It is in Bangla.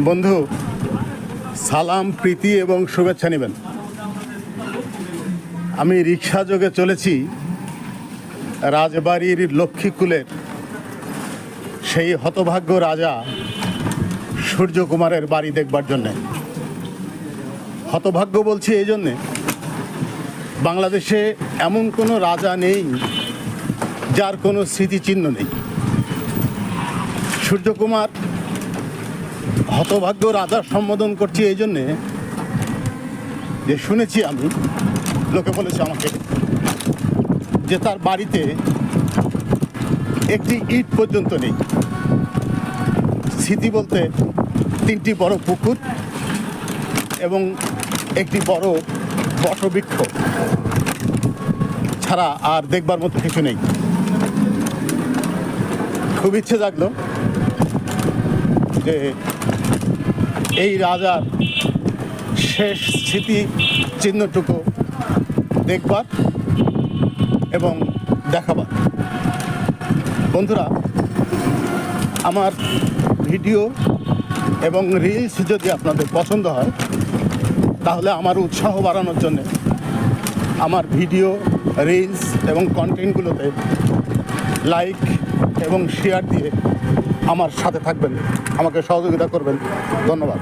বন্ধু, সালাম, প্রীতি এবং শুভেচ্ছা নেবেন। আমি রিক্সা যোগে চলেছি রাজবাড়ির লক্ষ্মীকুলের সেই হতভাগ্য রাজা সূর্যকুমারের বাড়ি দেখবার জন্যে। হতভাগ্য বলছি এই জন্যে, বাংলাদেশে এমন কোনো রাজা নেই যার কোনো স্মৃতিচিহ্ন নেই। সূর্যকুমার হতভাগ্য রাজার সম্বোধন করছি এই জন্যে যে শুনেছি, আমি লোকে বলেছে আমাকে, যে তার বাড়িতে একটি ইট পর্যন্ত নেই। স্মৃতি বলতে 3টি বড় পুকুর এবং একটি বড় বটবৃক্ষ ছাড়া আর দেখবার মতো কিছু নেই। খুব ইচ্ছে জাগলো যে এই রাজার শেষ স্মৃতি চিহ্নটুকু দেখবার এবং দেখাবার। বন্ধুরা, আমার ভিডিও এবং রিলস যদি আপনাদের পছন্দ হয়, তাহলে আমার উৎসাহ বাড়ানোর জন্যে আমার ভিডিও, রিলস এবং কন্টেন্টগুলোতে লাইক এবং শেয়ার দিয়ে আমার সাথে থাকবেন, আমাকে সহযোগিতা করবেন। ধন্যবাদ।